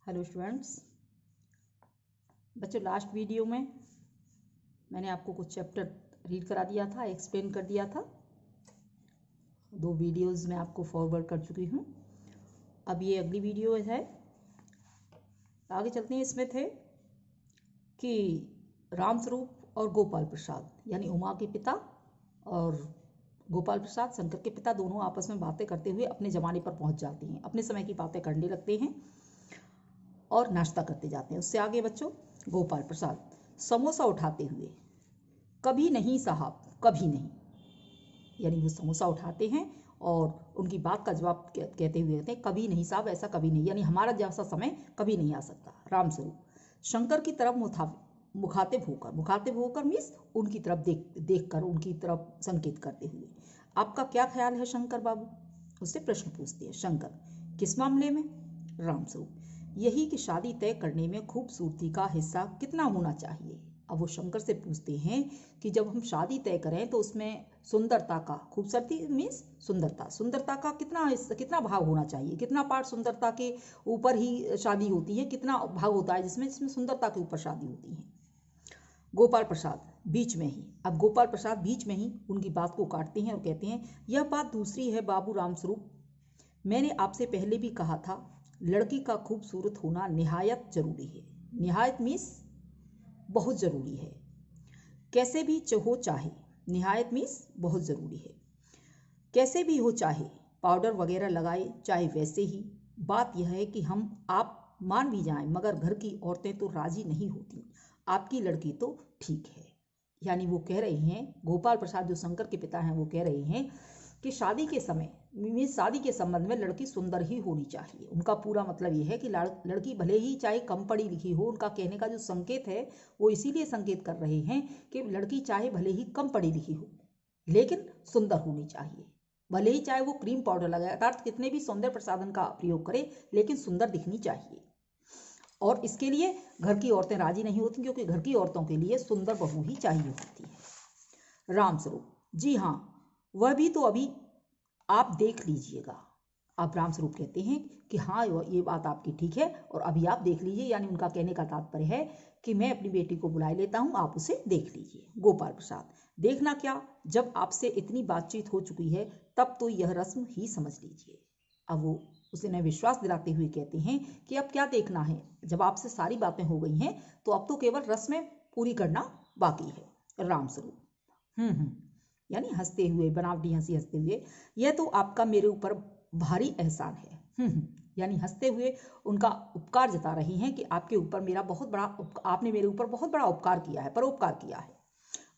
Hello students. बच्चों, last video में मैंने आपको कुछ चैप्टर रीड करा दिया था, एक्सप्लेन कर दिया था। 2 वीडियोस मैं आपको फॉरवर्ड कर चुकी हूँ। अब ये अगली वीडियो है, आगे चलते हैं। इसमें थे कि रामस्वरूप और गोपाल प्रसाद यानी उमा के पिता और गोपाल प्रसाद शंकर के पिता दोनों आपस में बातें करते हुए अपने ज़माने पर पहुंच जाते हैं, अपने समय की बातें करने लगते हैं और नाश्ता करते जाते हैं। उससे आगे बच्चों, गोपाल प्रसाद समोसा उठाते हुए, कभी नहीं साहब, कभी नहीं, यानी वो समोसा उठाते हैं और उनकी बात का जवाब कहते हुए कहते हैं कभी नहीं साहब, ऐसा कभी नहीं, यानी हमारा जैसा समय कभी नहीं आ सकता। रामस्वरूप शंकर की तरफ मुखातिब होकर मीन्स उनकी तरफ देख कर उनकी तरफ संकेत करते हुए, आपका क्या ख्याल है शंकर बाबू? उससे प्रश्न पूछते हैं। शंकर, किस मामले में? रामस्वरूप, यही कि शादी तय करने में खूबसूरती का हिस्सा कितना होना चाहिए। अब वो शंकर से पूछते हैं कि जब हम शादी तय करें तो उसमें सुंदरता का, खूबसूरती मीन्स सुंदरता का कितना भाग होना चाहिए, कितना पार्ट सुंदरता के ऊपर ही शादी होती है, कितना भाग होता है जिसमें सुंदरता के ऊपर शादी होती है। गोपाल प्रसाद बीच में ही, अब गोपाल प्रसाद बीच में ही उनकी बात को काटते हैं और कहते हैं, यह बात दूसरी है बाबू रामस्वरूप, मैंने आपसे पहले भी कहा था, लड़की का खूबसूरत होना निहायत जरूरी है। निहायत मीन्स बहुत जरूरी है, कैसे भी हो चाहे, निहायत मीन्स बहुत जरूरी है, कैसे भी हो चाहे पाउडर वगैरह लगाए चाहे वैसे ही। बात यह है कि हम आप मान भी जाएं मगर घर की औरतें तो राजी नहीं होती। आपकी लड़की तो ठीक है, यानी वो कह रहे हैं, गोपाल प्रसाद जो शंकर के पिता हैं वो कह रहे हैं कि शादी के समय शादी के संबंध में लड़की सुंदर ही होनी चाहिए। उनका पूरा मतलब ये है कि लड़की भले ही चाहे कम पढ़ी लिखी हो, उनका कहने का जो संकेत है वो इसीलिए संकेत कर रहे हैं कि लड़की चाहे भले ही कम पढ़ी लिखी हो लेकिन सुंदर होनी चाहिए। भले ही चाहे वो क्रीम पाउडर लगाए, अर्थात कितने भी सौंदर्य प्रसाधन का प्रयोग करे लेकिन सुंदर दिखनी चाहिए। और इसके लिए घर की औरतें राजी नहीं होती क्योंकि घर की औरतों के लिए सुंदर बहू ही चाहिए होती है। रामस्वरूप, जी हाँ, वह भी तो अभी आप देख लीजिएगा। अब रामस्वरूप कहते हैं कि हाँ, ये बात आपकी ठीक है और अभी आप देख लीजिए, यानी उनका कहने का तात्पर्य है कि मैं अपनी बेटी को बुला लेता हूँ, आप उसे देख लीजिए। गोपाल प्रसाद, देखना क्या, जब आपसे इतनी बातचीत हो चुकी है तब तो यह रस्म ही समझ लीजिए। अब वो उसे विश्वास दिलाते हुए कहते हैं कि अब क्या देखना है, जब आपसे सारी बातें हो गई हैं तो अब तो केवल रस्में पूरी करना बाकी है। रामस्वरूप यानी हंसते हुए, बनावटी हंसी हंसते हुए, यह तो आपका मेरे ऊपर भारी एहसान है। यानी हंसते हुए उनका उपकार जता रही हैं कि आपके ऊपर मेरा बहुत बड़ा आपने मेरे ऊपर बहुत बड़ा उपकार किया है, परोपकार किया है।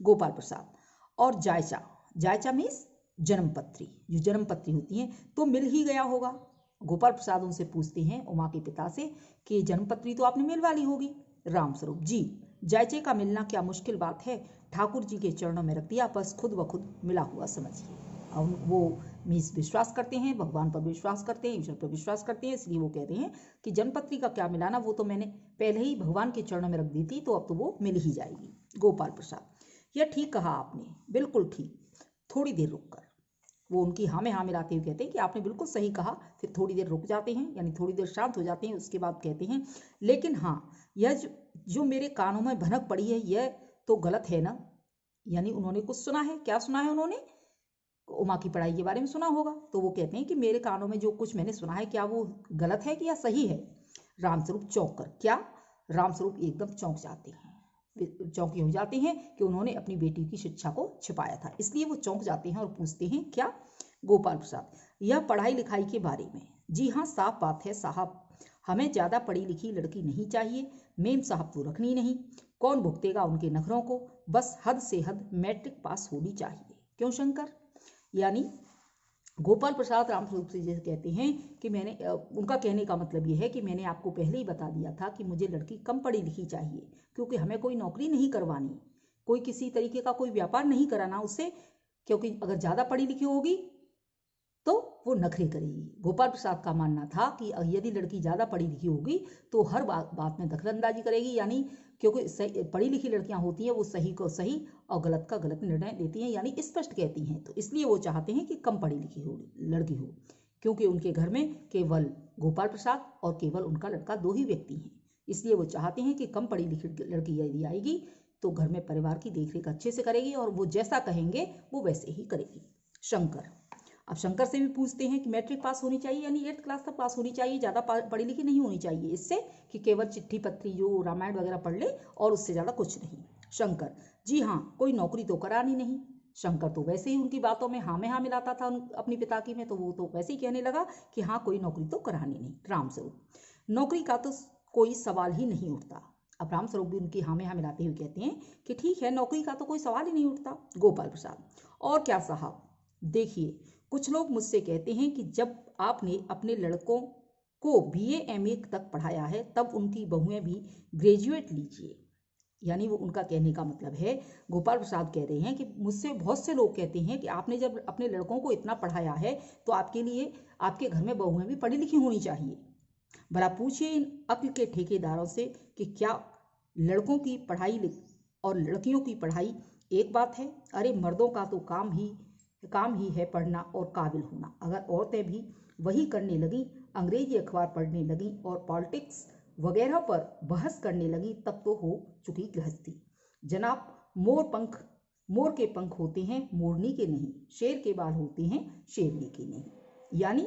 गोपाल प्रसाद, और जायचा मीन्स जन्मपत्री, जो जन्मपत्री होती हैं तो मिल ही गया होगा। गोपाल प्रसाद उनसे पूछते हैं, उमा के पिता से, कि जन्मपत्री तो आपने मिलवा ली होगी। रामस्वरूप, जी, जायचे का मिलना क्या मुश्किल बात है, ठाकुर जी के चरणों में रख दिया, बस खुद ब खुद मिला हुआ समझिए। और वो मीन्स विश्वास करते हैं, भगवान पर विश्वास करते हैं, ईश्वर पर विश्वास करते हैं, इसलिए वो कहते हैं कि जन्मपत्री का क्या मिलाना, वो तो मैंने पहले ही भगवान के चरणों में रख दी थी, तो अब तो वो मिल ही जाएगी। गोपाल प्रसाद, यह ठीक कहा आपने, बिल्कुल ठीक, थोड़ी देर रुक कर। वो उनकी हाँ में हाँ मिलाते हुए कहते हैं कि आपने बिल्कुल सही कहा। फिर थोड़ी देर रुक जाते हैं, यानी थोड़ी देर शांत हो जाते हैं, उसके बाद कहते हैं, लेकिन हाँ, यह जो मेरे कानों में भनक पड़ी है यह तो गलत है ना। यानी उन्होंने कुछ सुना है, क्या सुना है उन्होंने? उमा की पढ़ाई के बारे में सुना होगा, तो वो कहते हैं कि मेरे कानों में जो कुछ मैंने सुना है क्या वो गलत है कि या सही है? रामस्वरूप चौंक कर, क्या? रामस्वरूप एकदम चौंक जाते हैं, चौंकी हो जाते हैं कि उन्होंने अपनी बेटी की शिक्षा को छिपाया था, इसलिए वो चौंक जाते हैं और पूछते हैं, क्या? गोपाल प्रसाद, यह पढ़ाई लिखाई के बारे में? जी हाँ, साफ बात है साहब, हमें ज़्यादा पढ़ी लिखी लड़की नहीं चाहिए, मेम साहब तो रखनी नहीं, कौन भुगतेगा उनके नखरों को, बस हद से हद मैट्रिक पास होनी चाहिए। क्यों शंकर? यानी गोपाल प्रसाद रामस्वरूप से जैसे कहते हैं कि मैंने, उनका कहने का मतलब ये है कि मैंने आपको पहले ही बता दिया था कि मुझे लड़की कम पढ़ी लिखी चाहिए, क्योंकि हमें कोई नौकरी नहीं करवानी, कोई किसी तरीके का कोई व्यापार नहीं कराना उससे, क्योंकि अगर ज़्यादा पढ़ी लिखी होगी तो वो नखरे करेगी। गोपाल प्रसाद का मानना था कि यदि लड़की ज़्यादा पढ़ी लिखी होगी तो हर बात में दखलंदाजी करेगी, यानी क्योंकि पढ़ी लिखी लड़कियां होती हैं वो सही को सही और गलत का गलत निर्णय देती हैं, यानी स्पष्ट कहती हैं, तो इसलिए वो चाहते हैं कि कम पढ़ी लिखी हो लड़की हो। क्योंकि उनके घर में केवल गोपाल प्रसाद और केवल उनका लड़का 2 ही व्यक्ति हैं। इसलिए वो चाहते हैं कि कम पढ़ी लिखी लड़की यदि आएगी तो घर में परिवार की देखरेख अच्छे से करेगी और वो जैसा कहेंगे वो वैसे ही करेगी। शंकर, अब शंकर से भी पूछते हैं कि मैट्रिक पास होनी चाहिए, यानी 8th क्लास तक पास होनी चाहिए, ज़्यादा पढ़ी लिखी नहीं होनी चाहिए, इससे कि केवल चिट्ठी पत्री जो रामायण वगैरह पढ़ ले और उससे ज़्यादा कुछ नहीं। शंकर, जी हाँ, कोई नौकरी तो करानी नहीं। शंकर तो वैसे ही उनकी बातों में हाँ में हाँ मिलाता था अपनी पिता की में, तो वो तो वैसे ही कहने लगा कि हाँ कोई नौकरी तो करानी नहीं। रामस्वरूप, नौकरी का तो कोई सवाल ही नहीं उठता। अब रामस्वरूप भी उनकी हाँ में हाँ मिलाते हुए कहते हैं कि ठीक है, नौकरी का तो कोई सवाल ही नहीं उठता। गोपाल प्रसाद, और क्या साहब, देखिए कुछ लोग मुझसे कहते हैं कि जब आपने अपने लड़कों को BA MA तक पढ़ाया है तब उनकी बहुएं भी ग्रेजुएट लीजिए। यानी वो उनका कहने का मतलब है, गोपाल प्रसाद कह रहे हैं कि मुझसे बहुत से लोग कहते हैं कि आपने जब अपने लड़कों को इतना पढ़ाया है तो आपके लिए आपके घर में बहुएं भी पढ़ी लिखी होनी चाहिए। भला पूछिए इन अक्ल के ठेकेदारों से कि क्या लड़कों की पढ़ाई और लड़कियों की पढ़ाई एक बात है? अरे मर्दों का तो काम ही है पढ़ना और काबिल होना। अगर औरतें भी वही करने लगी, अंग्रेजी अखबार पढ़ने लगी और पॉलिटिक्स वगैरह पर बहस करने लगी, तब तो हो चुकी गृहस्थी। जनाब, मोर के पंख होते हैं मोरनी के नहीं, शेर के बाल होते हैं शेरनी के नहीं। यानी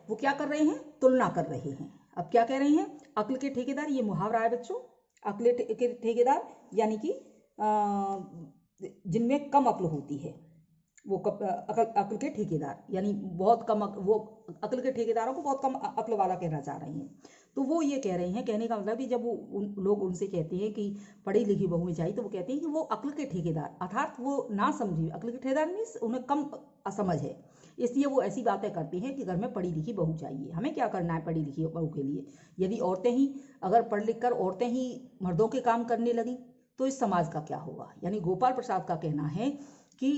वो क्या कर रहे हैं, तुलना कर रहे हैं। अब क्या कह रहे हैं, अक्ल के ठेकेदार, ये मुहावरा है बच्चों। अक्ल के ठेकेदार यानी कि जिनमें कम अक्ल होती है वो अक्ल के ठेकेदार, यानी बहुत कम वो अक्ल के ठेकेदारों को बहुत कम अक्ल वाला कहना चाह रहे हैं। तो वो ये कह रहे हैं, कहने का मतलब कि जब वो लोग उनसे कहते हैं कि पढ़ी लिखी बहुएं चाहिए, तो वो कहते हैं कि वो अक्ल के ठेकेदार, अर्थात वो ना समझी। अक्ल के ठेकेदार मीन्स उन्हें कम असमझ है, इसलिए वो ऐसी बातें करती हैं कि घर में पढ़ी लिखी बहू चाहिए। हमें क्या करना है पढ़ी लिखी बहू के लिए? यदि औरतें ही अगर पढ़ लिख कर औरतें ही मर्दों के काम करने लगी तो इस समाज का क्या होगा? यानी गोपाल प्रसाद का कहना है कि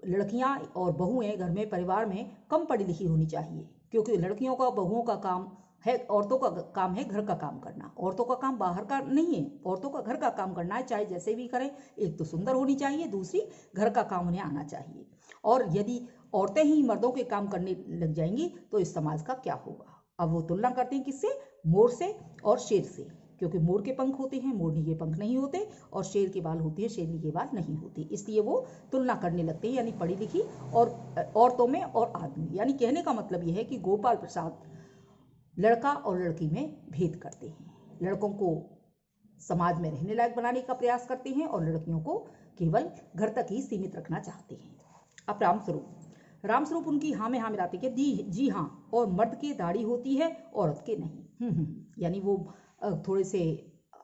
लड़कियां और बहुएं घर में परिवार में कम पढ़ी लिखी होनी चाहिए, क्योंकि लड़कियों का बहुओं का काम है, औरतों का काम है घर का काम करना। औरतों का काम बाहर का नहीं है, औरतों का घर का काम करना है, चाहे जैसे भी करें। एक तो सुंदर होनी चाहिए, दूसरी घर का काम उन्हें आना चाहिए। और यदि औरतें ही मर्दों के काम करने लग जाएंगी तो इस समाज का क्या होगा? अब वो तुलना करते हैं किससे? मोर से और शेर से, क्योंकि मोर के पंख होते हैं मोरनी के पंख नहीं होते, और शेर के बाल होते हैं शेरनी के बाल नहीं होते। इसलिए वो तुलना करने लगते हैं, यानी पढ़ी लिखी और औरतों में और आदमी। यानी कहने का मतलब यह है कि गोपाल प्रसाद लड़का और लड़की में भेद करते हैं, लड़कों को समाज में रहने लायक बनाने का प्रयास करते हैं और लड़कियों को केवल घर तक ही सीमित रखना चाहते हैं। अब रामस्वरूप उनकी हाँ में हाँ मिलाते कि जी हाँ, और मर्द की दाढ़ी होती है औरत के नहीं। यानी वो थोड़े से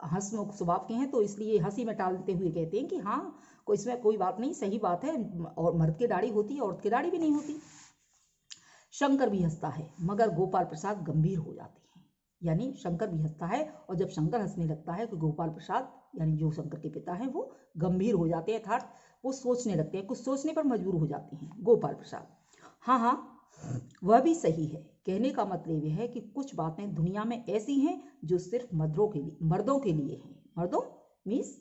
हंसमुख स्वभाव के हैं, तो इसलिए हंसी में टालते हुए कहते हैं कि हाँ कोई इसमें कोई बात नहीं, सही बात है, और मर्द की दाढ़ी होती है औरत की दाढ़ी भी नहीं होती। शंकर भी हंसता है मगर गोपाल प्रसाद गंभीर हो जाते हैं। यानी शंकर भी हंसता है और जब शंकर हंसने लगता है तो गोपाल प्रसाद यानी जो शंकर के पिता हैं वो गंभीर हो जाते हैं, अर्थात वो सोचने लगते हैं, कुछ सोचने पर मजबूर हो जाते हैं। गोपाल प्रसाद, हाँ वह भी सही है। कहने का मतलब यह है कि कुछ बातें दुनिया में ऐसी हैं जो सिर्फ मर्दों के लिए हैं। मर्दों मीन्स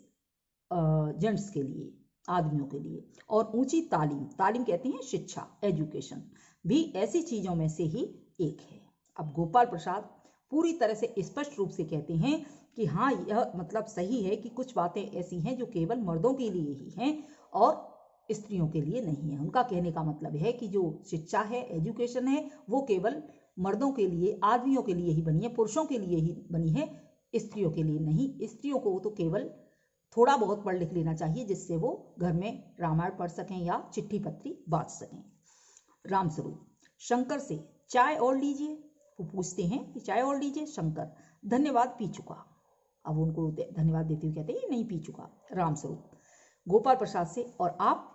जेंट्स के लिए, आदमियों के लिए। और ऊंची तालीम कहते हैं शिक्षा, एजुकेशन भी ऐसी चीजों में से ही एक है। अब गोपाल प्रसाद पूरी तरह से स्पष्ट रूप से कहते हैं कि हाँ यह मतलब सही है कि कुछ बातें ऐसी हैं जो केवल मर्दों के लिए ही हैं और स्त्रियों के लिए नहीं है। उनका कहने का मतलब है कि जो शिक्षा है, एजुकेशन है, वो केवल मर्दों के लिए, आदमियों के लिए ही बनी है, पुरुषों के लिए ही बनी है, स्त्रियों के लिए नहीं। स्त्रियों को तो केवल थोड़ा बहुत पढ़ लिख लेना चाहिए जिससे वो घर में रामायण पढ़ सकें या चिट्ठी पत्री बांट सकें। रामस्वरूप, शंकर से चाय और लीजिए। वो पूछते हैं कि चाय और लीजिए। शंकर, धन्यवाद, पी चुका। अब उनको धन्यवाद देते हुए कहते हैं नहीं पी चुका। रामस्वरूप, गोपाल प्रसाद से, और आप?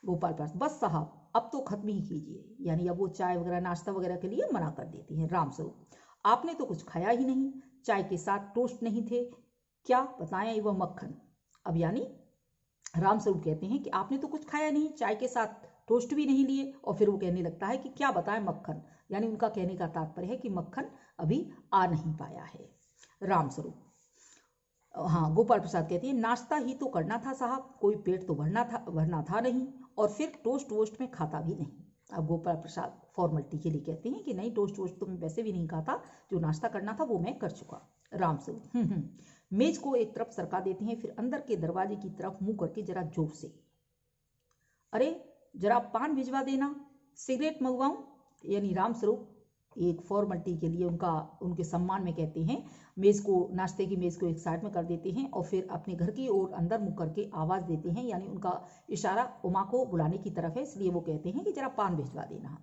गोपाल प्रसाद, बस साहब अब तो खत्म ही कीजिए। यानी अब वो चाय वगैरह नाश्ता वगैरह के लिए मना कर देते हैं। रामस्वरूप, आपने तो कुछ खाया ही नहीं, चाय के साथ टोस्ट नहीं थे क्या? बताएं वह मक्खन। अब यानी रामस्वरूप कहते हैं कि आपने तो कुछ खाया नहीं, चाय के साथ टोस्ट भी नहीं लिए, और फिर वो कहने लगता है कि क्या बताएं मक्खन। यानी उनका कहने का तात्पर्य है कि मक्खन अभी आ नहीं पाया है। रामस्वरूप, हाँ गोपाल प्रसाद कहती है नाश्ता ही तो करना था साहब, कोई पेट तो भरना था नहीं, और फिर टोस्ट वोस्ट में खाता भी नहीं। अब गोपाल प्रसाद फॉर्मेलिटी के लिए कहते हैं कि नहीं, टोस्ट वोस्ट तो मैं वैसे भी नहीं खाता, जो नाश्ता करना था वो मैं कर चुका। राम स्वरूप मेज को एक तरफ सरका देते हैं, फिर अंदर के दरवाजे की तरफ मुंह करके जरा जोर से, अरे जरा पान भिजवा देना, सिगरेट मंगवाऊं। यानी राम स्वरूप एक फॉर्मेलिटी के लिए उनके सम्मान में कहते हैं, मेज को, नाश्ते की मेज को एक साइड में कर देते हैं और फिर अपने घर की ओर अंदर मुंह करके आवाज देते हैं। यानी उनका इशारा उमा को बुलाने की तरफ है, इसलिए वो कहते हैं कि जरा पान भिजवा देना।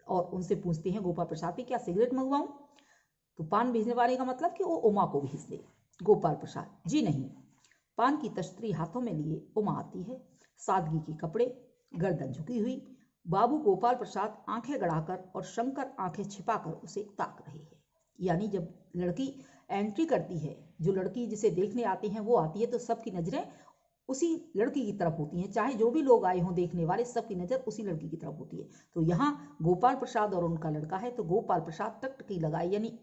और उनसे पूछते हैं गोपाल प्रसाद क्या सिगरेट मंगवाऊं? तो पान भेजने वाले का मतलब कि वो उमा को भेज दे। गोपाल प्रसाद जी नहीं। पान की तश्तरी हाथों में लिए उमा आती है, सादगी के कपड़े, गर्दन झुकी हुई। बाबू गोपाल प्रसाद आंखें गड़ाकर और शंकर आंखें छिपाकर उसे ताक रहे हैं। यानी जब लड़की एंट्री करती है, जो लड़की जिसे देखने आते हैं वो आती है, तो सबकी नजरें उसी लड़की की तरफ होती हैं, चाहे जो भी लोग आए हों देखने वाले, सबकी नजर उसी लड़की की तरफ होती है। तो यहाँ गोपाल प्रसाद और उनका लड़का है, तो गोपाल प्रसाद टकटकी लगाए, यानी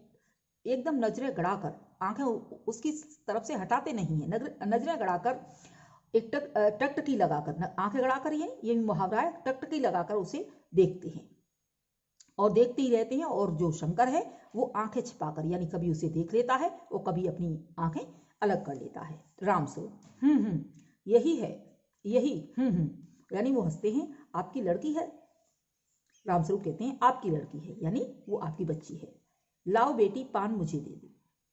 एकदम नजरें गड़ाकर, आंखें उसकी तरफ से हटाते नहीं है, नजरें गड़ाकर, एक टकटकी लगाकर, आंखें गड़ाकर, ये मुहावरा है, टकटकी लगाकर उसे देखते हैं और देखते ही रहते हैं। और जो शंकर है वो आंखें छिपाकर, यानी कभी उसे देख लेता है और कभी अपनी आंखें अलग कर लेता है। राम स्वरूप यही है, यही यानी वो हंसते हैं, आपकी लड़की है? राम स्वरूप कहते हैं आपकी लड़की है, यानी वो आपकी बच्ची है। लाओ बेटी पान मुझे दे दो।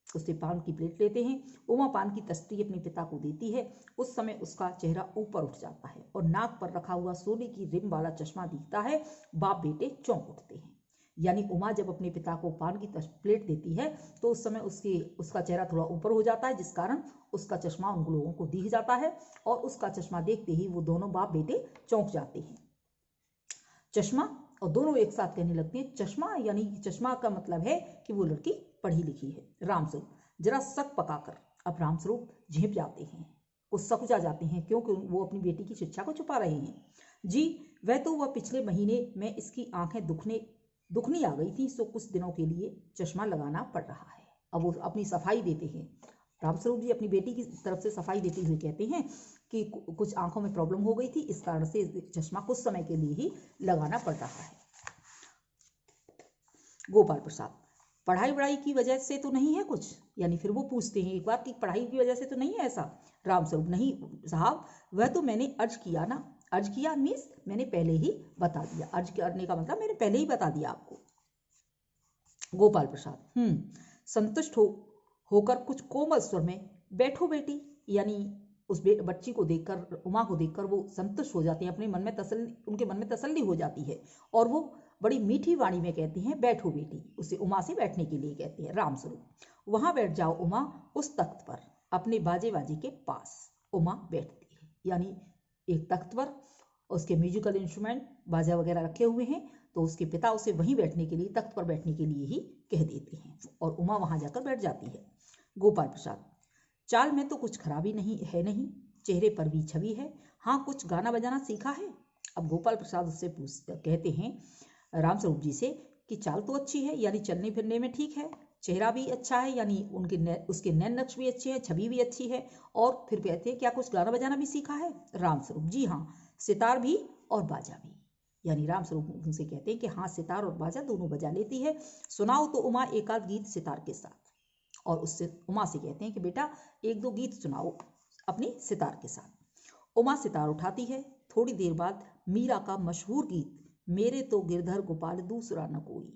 उससे पान की प्लेट लेते हैं। उमा पान की तश्तरी अपने पिता को देती है। उस समय उसका चेहरा ऊपर उठ जाता है और नाक पर रखा हुआ सोने की रिम वाला चश्मा दिखता है। बाप बेटे चौंक उठते हैं। यानी उमा जब अपने पिता को पान की प्लेट देती है तो उस समय उसका चेहरा थोड़ा ऊपर हो जाता है, जिस कारण उसका चश्मा उन लोगों को दिख जाता है और उसका चश्मा देखते ही वो दोनों बाप बेटे चौंक जाते हैं। चश्मा, और दोनों एक साथ कहने लगते हैं चश्मा, यानी चश्मा का मतलब है कि वो लड़की पढ़ी लिखी है। रामस्वरूप जरा शक पकाकर, अब रामस्वरूप झेप जाते हैं, कुछ सकुचा जाते हैं, क्योंकि वो अपनी बेटी की शिक्षा को छुपा रहे हैं। जी वह तो वह पिछले महीने में इसकी आंखें दुखनी आ गई थी, सो कुछ दिनों के लिए चश्मा लगाना पड़ रहा है। अब वो अपनी सफाई देते हैं, रामस्वरूप जी अपनी बेटी की तरफ से सफाई देते हुए कहते हैं कि कुछ आंखों में प्रॉब्लम हो गई थी, इस कारण से चश्मा कुछ समय के लिए ही लगाना पड़ रहा है। गोपाल प्रसाद पढ़ाई की वजह से तो नहीं है कुछ? यानी फिर वो पूछते हैं एक बार कि पढ़ाई की वजह से तो नहीं है ऐसा? रामस्वरूप नहीं साहब, वह तो मैंने अर्ज किया ना। अर्ज किया मीन्स मैंने पहले ही बता दिया। अर्ज करने का मतलब मैंने पहले ही बता दिया आपको। गोपाल प्रसाद संतुष्ट होकर कुछ कोमल स्वर में, बैठो बेटी। यानी उस बच्ची को देखकर, उमा को देखकर वो संतुष्ट हो जाते हैं, अपने मन में उनके मन में तसल्ली हो जाती है और वो बड़ी मीठी वाणी में कहती हैं बैठो बेटी। उसे उमा से बैठने के लिए कहती है। रामस्वरूप वहां बैठ जाओ उमा, उस तख्त पर, अपने बाजे के पास। उमा बैठती है, यानी एक तख्त पर उसके म्यूजिकल इंस्ट्रूमेंट बाजा वगैरह रखे हुए हैं, तो उसके पिता उसे वहीं बैठने के लिए, तख्त पर बैठने के लिए ही कह देते हैं और उमा वहां जाकर बैठ जाती है। गोपाल प्रसाद चाल में तो कुछ खराबी नहीं, चेहरे पर भी छवि है। हाँ कुछ गाना बजाना सीखा है? अब गोपाल प्रसाद उससे कहते हैं रामस्वरूप जी से कि चाल तो अच्छी है, यानी चलने फिरने में ठीक है, चेहरा भी अच्छा है, यानी उसके नैन नक्श भी अच्छे हैं, छवि भी अच्छी है। और फिर कहते हैं क्या कुछ गाना बजाना भी सीखा है? रामस्वरूप जी हाँ, सितार भी और बाजा भी। यानी रामस्वरूप उनसे कहते हैं कि हाँ सितार और बाजा दोनों बजा लेती है। सुनाओ तो उमा एक आध गीत सितार के साथ। और उससे उमा से कहते हैं कि बेटा एक दो गीत सुनाओ अपनी सितार के साथ। उमा सितार उठाती है। थोड़ी देर बाद मीरा का मशहूर गीत मेरे तो गिरधर गोपाल दूसरा न कोई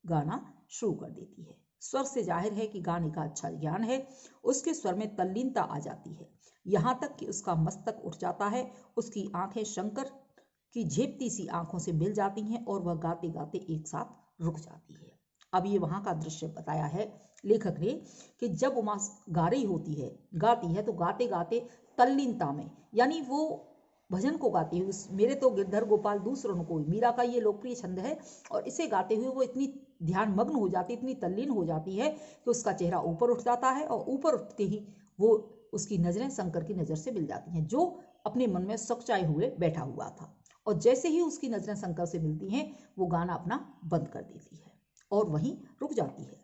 गाना शुरू कर देती है। स्वर से जाहिर है कि गाने का अच्छा ज्ञान है। उसके स्वर में तल्लीनता आ जाती है, यहाँ तक कि उसका मस्तक उठ जाता है। उसकी आंखें शंकर की झेपती सी आंखों से मिल जाती हैं और वह गाते गाते एक साथ रुक जाती है। अब ये वहां का दृश्य बताया है लेखक ने कि जब उमा गाती है तो गाते गाते तल्लीनता में, यानी वो भजन को गाती हुई, मेरे तो गिरधर गोपाल दूसरों को, मीरा का ये लोकप्रिय छंद है, और इसे गाते हुए वो इतनी ध्यान मग्न हो जाती, इतनी तल्लीन हो जाती है कि उसका चेहरा ऊपर उठ जाता है और ऊपर उठते ही वो उसकी नजरें शंकर की नजर से मिल जाती हैं, जो अपने मन में सकचाए हुए बैठा हुआ था। और जैसे ही उसकी नजरें शंकर से मिलती हैं वो गाना अपना बंद कर देती है और वहीं रुक जाती है।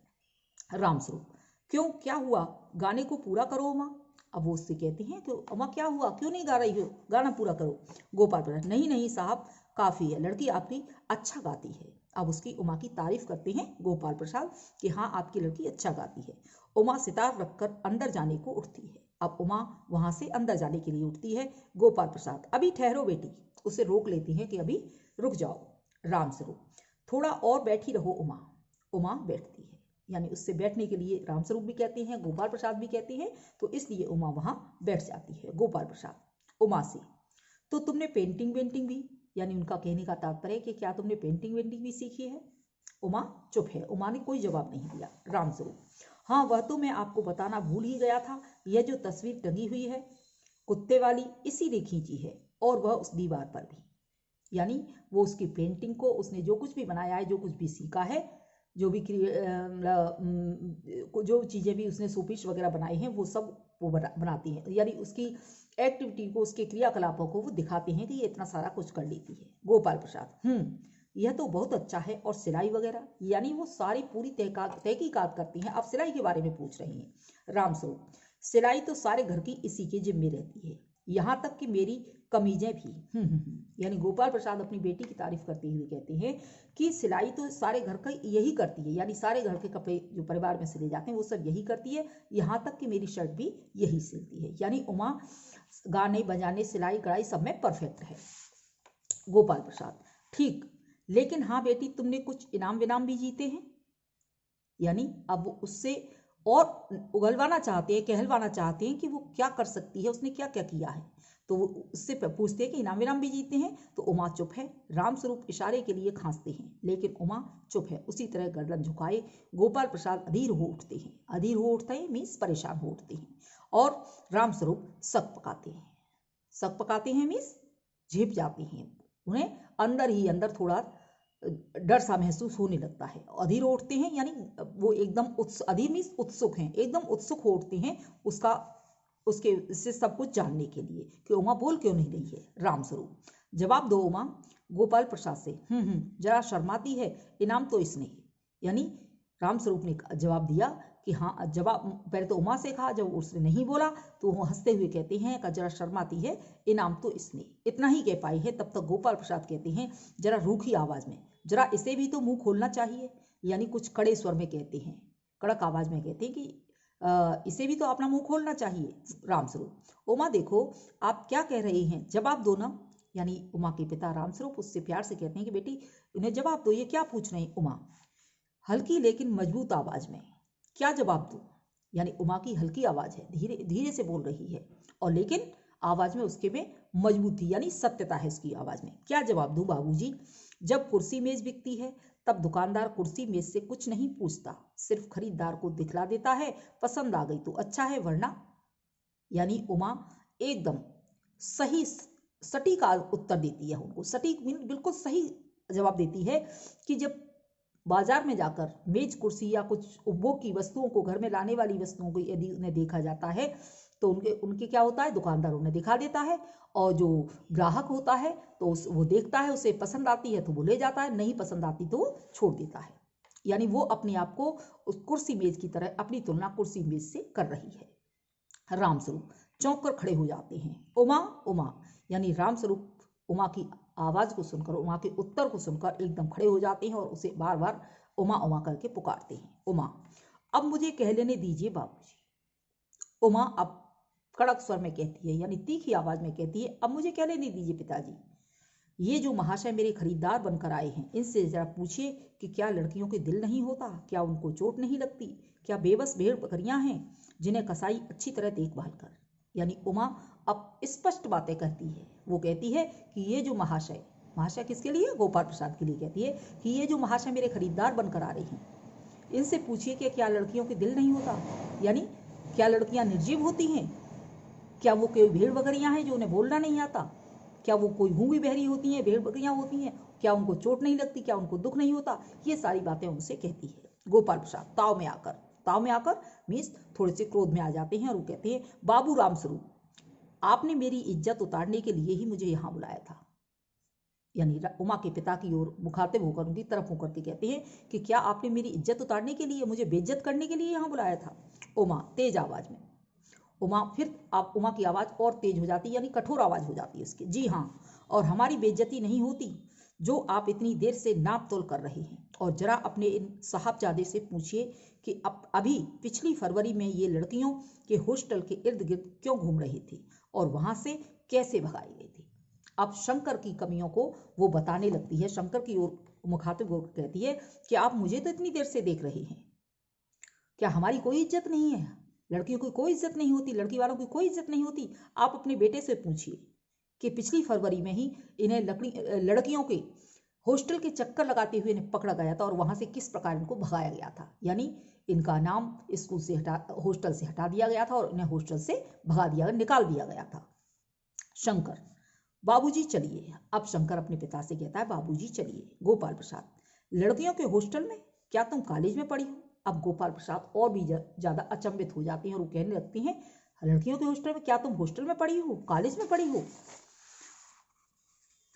रामस्वरूप क्यों, क्या हुआ? गाने को पूरा करो उमा। अब वो उससे कहते हैं कि उमा क्या हुआ, क्यों नहीं गा रही हो, गाना पूरा करो। गोपाल प्रसाद नहीं साहब, काफ़ी है, लड़की आपकी अच्छा गाती है। अब उसकी उमा की तारीफ करते हैं गोपाल प्रसाद कि हाँ आपकी लड़की अच्छा गाती है। उमा सितार रखकर अंदर जाने को उठती है। अब उमा वहां से अंदर जाने के लिए उठती है। गोपाल प्रसाद अभी ठहरो बेटी, उसे रोक लेती हैं कि अभी रुक जाओ राम स्वरूप, थोड़ा और बैठी रहो उमा। उमा बैठती है, यानी उससे बैठने के लिए राम स्वरूप भी कहते हैं, गोपाल प्रसाद भी कहते हैं, तो इसलिए उमा वहां बैठ जाती है। गोपाल प्रसाद उमा से, तो तुमने पेंटिंग वेंटिंग भी, यानी उनका कहने का तात्पर्य कि क्या तुमने पेंटिंग वेंटिंग भी सीखी है। उमा चुप है, उमा ने कोई जवाब नहीं दिया। राम स्वरूप, हाँ वह तो मैं आपको बताना भूल ही गया था, यह जो तस्वीर टंगी हुई है कुत्ते वाली, इसी ने खींची है, और वह उस दीवार पर भी, यानी वो उसकी पेंटिंग को, उसने जो कुछ भी बनाया है, जो कुछ भी सीखा है, जो भी जो चीज़ें भी उसने शोपीस वगैरह बनाई हैं, वो सब वो बनाती हैं, यानी उसकी एक्टिविटी को, उसके क्रियाकलापों को वो दिखाते हैं कि ये इतना सारा कुछ कर लेती है। गोपाल प्रसाद, यह तो बहुत अच्छा है, और सिलाई वगैरह, यानी वो सारी पूरी तहकीकात करती हैं। आप सिलाई के बारे में पूछ रही हैं। रामस्वरूप, सिलाई तो सारे घर की इसी के जिम्मे रहती है, यहाँ तक कि मेरी कमीजें भी। यानी गोपाल प्रसाद अपनी बेटी की तारीफ करते हुए कहते हैं कि सिलाई तो सारे घर का यही करती है, यानी सारे घर के कपड़े जो परिवार में सिले जाते हैं वो सब यही करती है, यहाँ तक कि मेरी शर्ट भी यही सिलती है। यानी उमा गाने बजाने सिलाई कढ़ाई सब में परफेक्ट है। गोपाल प्रसाद, ठीक, लेकिन हाँ बेटी तुमने कुछ इनाम विनाम भी जीते हैं, यानी अब वो उससे और उगलवाना चाहते हैं, कहलवाना चाहते हैं कि वो क्या कर सकती है, उसने क्या क्या किया है, तो वो उससे पूछते हैं कि इनाम विनाम भी जीते हैं। तो उमा चुप है। रामस्वरूप इशारे के लिए खांसते हैं, लेकिन उमा चुप है, उसी तरह गर्दन झुकाए। गोपाल प्रसाद अधीर हो उठते हैं, अधीर हो उठते हैं मीन्स परेशान हो उठते हैं, और रामस्वरूप सक पकाते हैं। सक पकाते हैं मीन्स झिप जाते हैं, उन्हें अंदर ही अंदर थोड़ा डर सा महसूस होने लगता है। अधीर उठते हैं, यानी वो एकदम अधीर मीन्स उत्सुक हैं, एकदम उत्सुक हो उठते हैं उसके से सब कुछ जानने के लिए कि उमा बोल क्यों नहीं रही है। रामस्वरूप, जवाब दो उमा। गोपाल प्रसाद से, जरा शर्माती है, इनाम तो इसने, यानी रामस्वरूप ने जवाब दिया कि हाँ, जवाब पहले तो उमा से कहा, जब उसने नहीं बोला तो वो हंसते हुए कहते हैं कि जरा शर्माती है, इनाम तो इसने। इतना ही कह पाई है, तब तक गोपाल प्रसाद कहते हैं जरा रूखी आवाज में, जरा इसे भी तो मुंह खोलना चाहिए, यानी कुछ कड़े स्वर में कहते हैं, कड़क आवाज में कहते हैं कि इसे भी तो अपना मुंह खोलना चाहिए। रामस्वरूप, उमा देखो आप क्या कह रही हैं, जवाब दो ना, यानी उमा के पिता रामस्वरूप उससे प्यार से कहते हैं कि बेटी इन्हें जवाब दो, ये क्या पूछ रहे हैं। उमा हल्की लेकिन मजबूत आवाज में, क्या जवाब दूं, यानी उमा की हल्की आवाज है, धीरे धीरे से बोल रही है, और लेकिन आवाज में उसके में मजबूती यानी सत्यता है उसकी आवाज में। क्या जवाब दूं बाबूजी, जब कुर्सी मेज बिकती है तब दुकानदार कुर्सी मेज से कुछ नहीं पूछता, सिर्फ खरीदार को दिखला देता है, पसंद आ गई तो अच्छा है, वरना, यानी उमा एकदम सही सटीक उत्तर देती है उनको, सटीक बिल्कुल सही जवाब देती है कि जब बाजार में जाकर मेज कुर्सी या कुछ उपभोग की वस्तुओं को, घर में लाने वाली वस्तुओं को यदि उन्हें देखा जाता है तो उनके क्या होता है, दुकानदार उन्हें दिखा देता है, और जो ग्राहक होता है तो वो देखता है, उसे पसंद आती है तो वो ले जाता है, नहीं पसंद आती तो वो छोड़ देता है, यानी वो अपने आप को उस कुर्सी मेज की तरह अपनी तुलना कुर्सी मेज से कर रही है। रामस्वरूप चौंक कर खड़े हो जाते हैं। उमा उमा, यानी रामस्वरूप उमा की आवाज को सुनकर, उमा के उत्तर को सुनकर एकदम खड़े हो जाते हैं और उसे बार बार उमा उमा करके पुकारते हैं। उमा, अब मुझे कह लेने दीजिए बाबूजी। उमा अब कड़क स्वर में कहती है, यानी तीखी आवाज में कहती है, अब मुझे कह लेने दीजिए पिताजी, ये जो महाशय मेरे खरीदार बनकर आए हैं, इनसे जरा पूछिए कि क्या लड़कियों के दिल नहीं होता, क्या उनको चोट नहीं लगती, क्या बेबस भेड़ बकरियां हैं जिन्हें कसाई अच्छी तरह देखभाल कर, यानी उमा अब स्पष्ट बातें कहती है। वो कहती है कि ये जो महाशय, महाशय किसके लिए, गोपाल प्रसाद के लिए कहती है कि ये जो महाशय मेरे खरीदार बनकर आ रही हैं, इनसे पूछिए कि क्या लड़कियों के दिल नहीं होता, यानी क्या लड़कियां निर्जीव होती हैं, क्या वो कोई भेड़ बकरियां हैं जो उन्हें बोलना नहीं आता, क्या वो कोई गूंगी बहरी होती हैं, भेड़ बकरियां होती हैं, क्या उनको चोट नहीं लगती, क्या उनको दुख नहीं होता, ये सारी बातें उनसे कहती है। गोपाल प्रसाद ताव में आकर मीन्स थोड़े से क्रोध में आ जाते हैं और वो कहते हैं, बाबू रामस्वरूप, आपने मेरी इज्जत उतारने के लिए ही मुझे यहाँ बुलाया था, यानी उमा के पिता की ओर मुखातिब होकर उनकी तरफ होकर के कहते हैं कि क्या आपने मेरी इज्जत उतारने के लिए, मुझे बेइज्जत करने के लिए यहाँ बुलाया था। उमा तेज आवाज में, उमा फिर आप उमा की आवाज और तेज हो जाती है, यानी कठोर आवाज हो जाती है उसकी, जी हाँ, और हमारी बेइज्जती नहीं होती जो आप इतनी देर से नाप तोल कर रहे हैं। और जरा अपने इन साहबजादे से पूछिए कि अभी पिछली फरवरी में ये लड़कियों के हॉस्टल के इर्द गिर्द क्यों घूम रहे थे और वहां से कैसे भगाए गए थे। अब शंकर की कमियों को वो बताने लगती है। शंकर की ओर मुखातिब होकर कहती है कि आप मुझे तो इतनी देर से देख रहे हैं, क्या हमारी कोई इज्जत नहीं है? लड़कियों की कोई इज्जत नहीं होती, लड़की वालों की कोई इज्जत नहीं होती? आप अपने बेटे से पूछिए कि पिछली फरवरी में ही इन्हें लड़कियों के हॉस्टल के चक्कर लगाते हुए इन्हें पकड़ा गया था और वहां से किस प्रकार इनको भगाया गया था। यानी इनका नाम स्कूल से हॉस्टल से हटा दिया गया था और इन्हें हॉस्टल से भगा दिया गया, निकाल दिया गया था। शंकर, बाबूजी चलिए। अब शंकर अपने पिता से कहता है, बाबूजी चलिए। गोपाल प्रसाद, लड़कियों के हॉस्टल में? क्या तुम कॉलेज में पढ़ी हो? अब गोपाल प्रसाद और भी ज्यादा अचंभित हो जाती हैं और वो कहने लगती हैं, लड़कियों के हॉस्टल में? क्या तुम हॉस्टल में पढ़ी हो, कॉलेज में पढ़ी हो?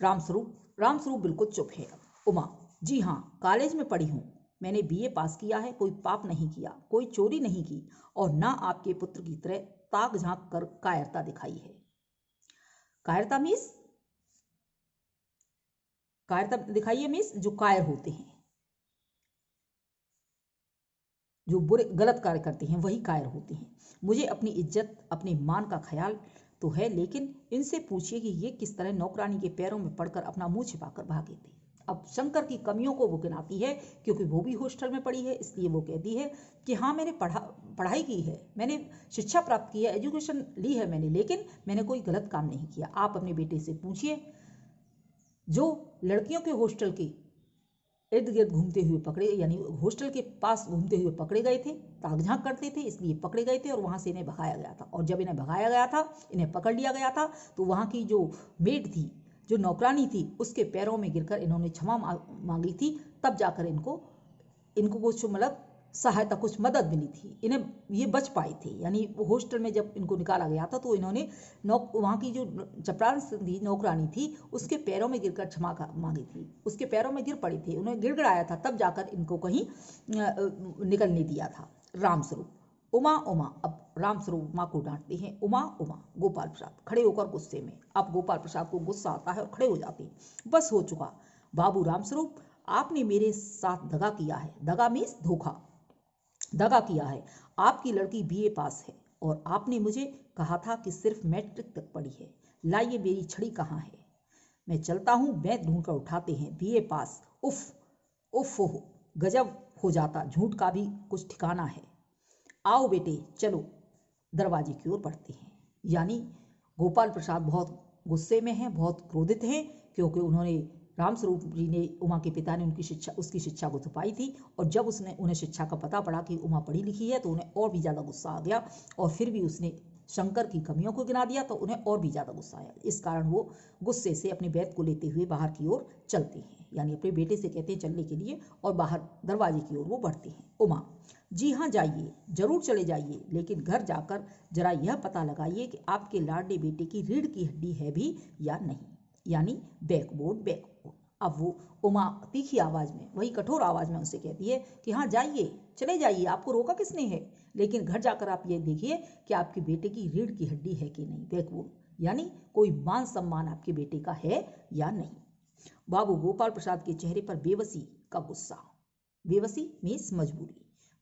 रामस्वरूप बिल्कुल चुप है। उमा, जी हाँ, कॉलेज में पढ़ी हूँ। मैंने बीए पास किया है, कोई पाप नहीं किया, कोई चोरी नहीं की और ना आपके पुत्र की तरह ताक झांक कर कायरता दिखाई है। कायरता मीस? कायरता दिखाइए मीस, जो कायर होते हैं, जो बुरे गलत कार्य करते हैं, वही कायर होते हैं। मुझे अपनी इज्जत, अपने मान का ख्याल तो है, लेकिन इनसे पूछिए कि ये किस तरह नौकरानी के पैरों में पड़कर अपना मुंह छिपाकर भागे थे। अब शंकर की कमियों को वो गिनाती है, क्योंकि वो भी हॉस्टल में पढ़ी है, इसलिए वो कहती है कि हाँ, मैंने पढ़ाई की है, मैंने शिक्षा प्राप्त की है, एजुकेशन ली है मैंने, लेकिन मैंने कोई गलत काम नहीं किया। आप अपने बेटे से पूछिए, जो लड़कियों के हॉस्टल के इर्द गिर्द घूमते हुए पकड़े, यानी हॉस्टल के पास घूमते हुए पकड़े गए थे, ताक झांक करते थे, इसलिए पकड़े गए थे और वहां से इन्हें भगाया गया था। और जब इन्हें भगाया गया था, इन्हें पकड़ लिया गया था, तो वहां की जो मेड थी, जो नौकरानी थी, उसके पैरों में गिरकर इन्होंने क्षमा मांगी थी। तब जाकर इनको कुछ मतलब सहायता, कुछ मदद मिली थी, इन्हें ये बच पाए थे। यानी हॉस्टल में जब इनको निकाला गया था, तो इन्होंने वहाँ की जो चपरान थी, नौकरानी थी, उसके पैरों में गिरकर क्षमा मांगी थी, उसके पैरों में गिर पड़ी थी, उन्हें गिड़गिड़ाया था, तब जाकर इनको कहीं निकलने दिया था। रामस्वरूप, उमा उमा। अब रामस्वरूप उमा को डांटते हैं, उमा उमा। गोपाल प्रसाद खड़े होकर गुस्से में। अब गोपाल प्रसाद को गुस्सा आता है और खड़े हो जाते हैं। बस हो चुका बाबू रामस्वरूप, आपने मेरे साथ दगा किया है। दगा मीन्स धोखा, दगा किया है। आपकी लड़की बीए पास है और आपने मुझे कहा था कि सिर्फ मैट्रिक तक पढ़ी है। लाइए, मेरी छड़ी कहाँ है? मैं चलता हूँ, बैग ढूंढ कर उठाते हैं। बीए पास, उफ उफ, हो गजब हो जाता, झूठ का भी कुछ ठिकाना है। आओ बेटे, चलो। दरवाजे की ओर बढ़ते हैं। यानी गोपाल प्रसाद बहुत गुस्से में हैं, बहुत क्रोधित हैं, क्योंकि उन्होंने रामस्वरूप जी ने, उमा के पिता ने उसकी शिक्षा को छुपाई थी, और जब उन्हें शिक्षा का पता पड़ा कि उमा पढ़ी लिखी है, तो उन्हें और भी ज़्यादा गुस्सा आ गया, और फिर भी उसने शंकर की कमियों को गिना दिया, तो उन्हें और भी ज़्यादा गुस्सा आया। इस कारण वो गुस्से से अपने बैग को लेते हुए बाहर की ओर चलते हैं, यानी अपने बेटे से कहते हैं चलने के लिए, और बाहर दरवाजे की ओर वो बढ़ते हैं। उमा, जी हाँ, जाइए, जरूर चले जाइए, लेकिन घर जाकर जरा यह पता लगाइए कि आपके लाडले बेटे की रीढ़ की हड्डी है भी या नहीं, यानी बैकबोन। अब वो उमा तीखी आवाज में, वही कठोर आवाज में उनसे कहती है कि हाँ, जाइए, चले जाइए, आपको रोका किसने है, लेकिन घर जाकर आप ये देखिए कि आपके बेटे की रीढ़ की हड्डी है कि नहीं, बैकबोन, यानी कोई मान सम्मान आपके बेटे का है या नहीं। बाबू गोपाल प्रसाद के चेहरे पर बेबसी का गुस्सा, बेबसी मीन्स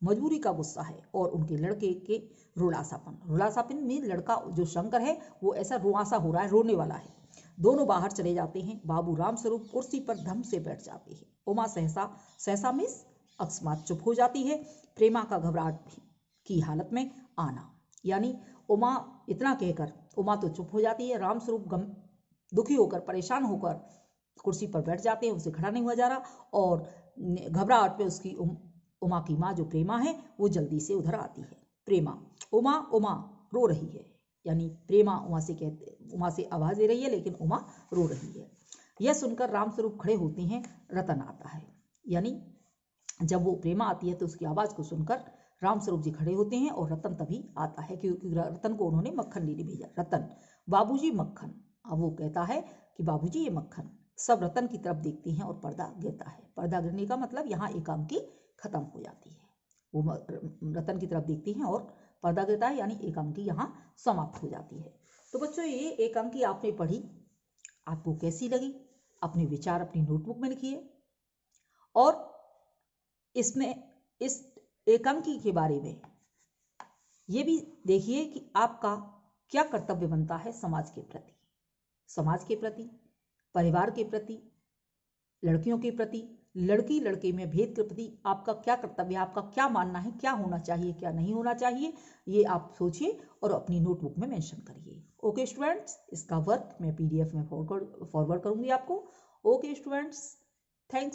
मजबूरी का गुस्सा है, और उनके लड़के के रुलासापन में लड़का जो शंकर है वो ऐसा रुआसा हो रहा है, रोने वाला है। दोनों बाहर चले जाते हैं। बाबू रामस्वरूप कुर्सी पर धम से बैठ जाते हैं। उमा सहसा मिस अकस्मात चुप हो जाती है। प्रेमा का घबराहट की हालत में आना, यानी उमा इतना कहकर उमा तो चुप हो जाती है। रामस्वरूप दुखी होकर, परेशान होकर कुर्सी पर बैठ जाते हैं, उसे खड़ा नहीं हुआ जा रहा, और घबराहट पे उसकी उमा की माँ जो प्रेमा है वो जल्दी से उधर आती है। प्रेमा, उमा उमा रो रही है, यानी प्रेमा उमा से आवाज दे रही है, लेकिन उमा रो रही है। यह सुनकर रामस्वरूप खड़े होते हैं। रतन आता है, यानी जब वो प्रेमा आती है तो उसकी आवाज को सुनकर रामस्वरूप जी खड़े होते हैं, और रतन तभी आता है क्योंकि रतन को उन्होंने मक्खन लेने भेजा। रतन, बाबूजी मक्खन। अब वो कहता है कि बाबूजी ये मक्खन। सब रतन की तरफ देखते हैं और पर्दा गिरता है। पर्दा गिरने का मतलब यहाँ एकांकी खत्म हो जाती है। वो रतन की तरफ देखती हैं और पर्दा गिरता है, यानी एकांकी यहाँ समाप्त हो जाती है। तो बच्चों, ये एकांकी आपने पढ़ी, आपको कैसी लगी, अपने विचार अपनी नोटबुक में लिखिए। और इसमें इस एकांकी के बारे में ये भी देखिए कि आपका क्या कर्तव्य बनता है समाज के प्रति, परिवार के प्रति, लड़कियों के प्रति, लड़की लड़के में भेद के प्रति आपका क्या कर्तव्य है, आपका क्या मानना है, क्या होना चाहिए क्या नहीं होना चाहिए, ये आप सोचिए और अपनी नोटबुक में मेंशन करिए। ओके स्टूडेंट्स, इसका वर्क मैं PDF में फॉरवर्ड करूंगी आपको। Okay students, thanks.